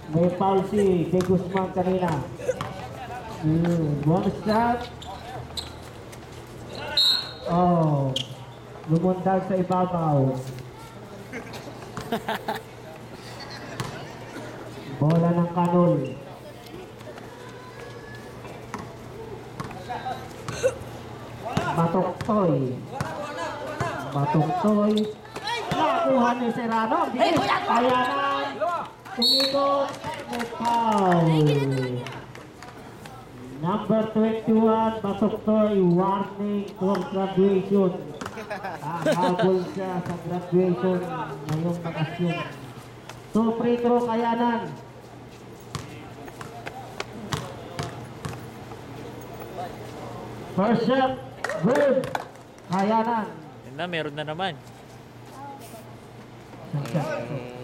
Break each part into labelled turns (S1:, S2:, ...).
S1: May foul si De Guzman kanina. One shot. Oh, lumundag sa ibabaw. Bola ng Kanol. Matoktoy. Matoktoy. Nakuha ni Serrano. Ayan. Umikot. May foul. Number 21, Matoktoy. Warning for graduation. Habol siya sa graduation ngayong bakasyon. So free throw Kayanan. First shot, good. Kayanan.
S2: Yan na, meron na naman.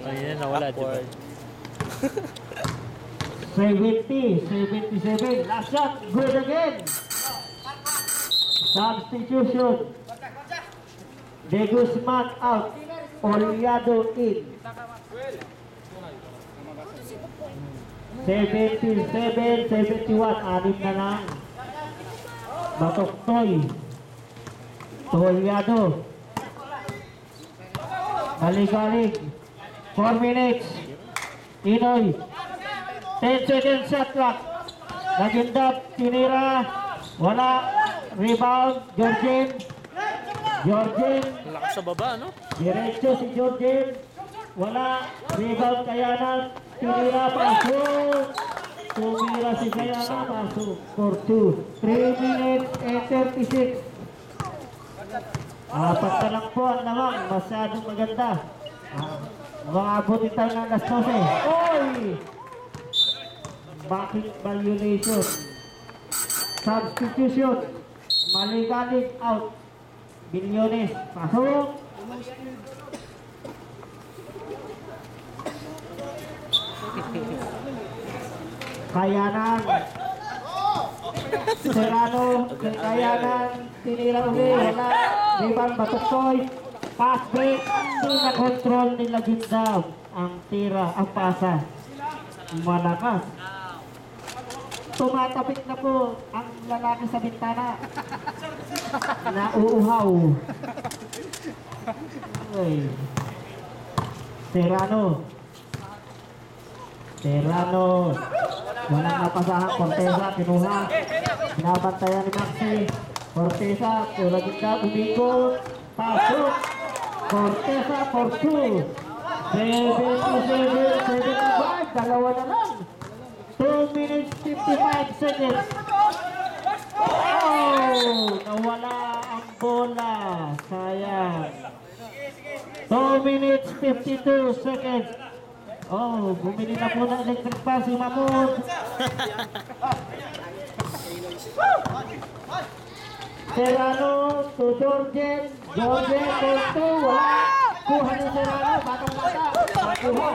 S2: Ayun na, nawala, di ba?
S1: 77. Last shot, good again. Substitution. De Guzman out. Oliado in. 77, 71. Anim na lang. Matoktoy. Oliado. Galing-galing. 4 minutes. Inoy. 10 seconds shot clock. Nagindap. Tinira. Wala. Rebound. Georgien.
S2: Lakas sa baba, no?
S1: Diretso si Georgien. Wala. Rebound Kayanan. Tinira. Pasok. Tumira si Kayanan. Pasok. For 2. 3 minutes and 36. Apat na lang po ang lamang. Masyadong maganda. Mga abutin tayo ng alas 12. Oy! Backing violation. Substitution. Maligalig out. Bilyones. Pasok. Kayanan. Serrano. Kayanan. Tinira uli. Wala. Rebound Matoktoy. Pass break. Hindi na control nila Gindam. Ang tira. Ang pasa. Malakas. Tumatapik na po ang lalaki sa bintana. Nauuhaw. Okay. Serrano. Walang napasahan. Corteza, kinuha. Binabantayan ni Maxi. Corteza, tulad nila, umikot. Pasok. Corteza for 2. 77, 75. Dalawa na lang. 2 minutes, 55 seconds. Oh! Nawala ang bola. Sayang. 2 minutes, 52 seconds. Oh, bumili na po ng electric fan si Mahmoud. Serrano to Georgien. Georgien to wala. Kuha ni Serrano. Batang bata. Kuha.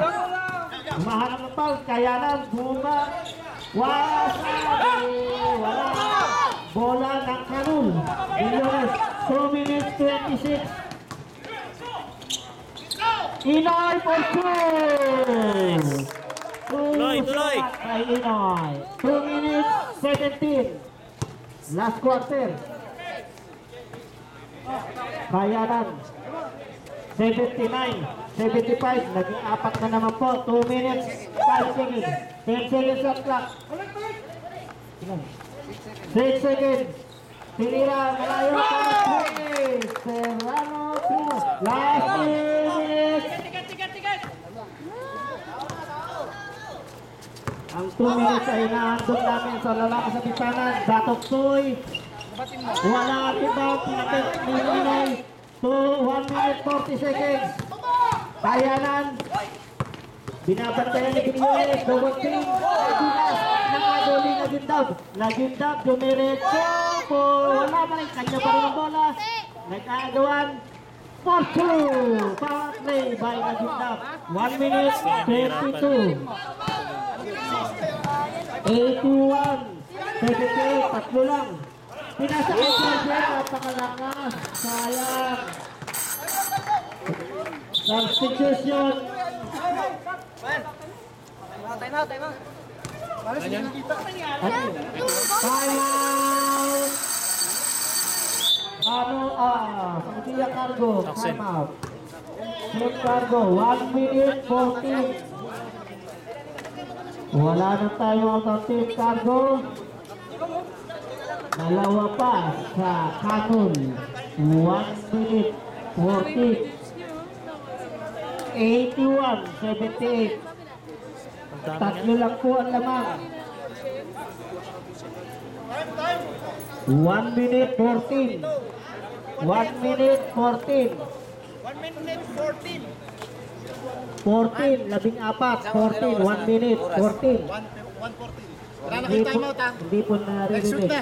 S1: Umaharap ng foul. Kayanan. Buma. Wasabi. Wala. Bola ng Kanol. Bilyones. 2 minutes 26. Inoy for 2.
S2: Tuloy.
S1: Kay Inoy. 2 minutes 17. Last quarter. Kayanan. 79, 75. Naging apat na naman po. 2 minutes 5 seconds. 10 seconds of clock. 6 seconds. Tinira. Malayo. Serrano. Last 2 minutes. Ang 2 minutes ay nahandog namin sa lalaki sa bitanan. Matoktoy. Wala rebound. Pinapit ni Inoy. 1 minute 40 seconds. Kayanan. Binabantayan ni Bilyones. Dumating. Nakaduli na Gindab. Nagindab. Dumiretso. Wala pa rin. Kanya pa rin ang bola. Nagkagawan. For 2. Power play by Nagindab. 1 minute 32. 81. 78. Tatlo lang. Pinasa ko Georgien. Napakalakas. Sayang. Substitution. Timeout! Pagkila Cargo,
S2: Taksin.
S1: timeout. Team Cargo, 1 minute 14. Wala na tayo sa Team Cargo. Dalawa pa sa Canon, 1 minute 14. 81-78.
S2: Ang dami
S1: Tatlo
S2: nga.
S1: lang po ang lamang. 1 minute 14. 1 minute 14. 14, 14, 14, 1 minute 14.
S3: Wala na kayo timeout ha.
S1: Hindi po
S3: Next shoot
S1: naririnig.
S3: na.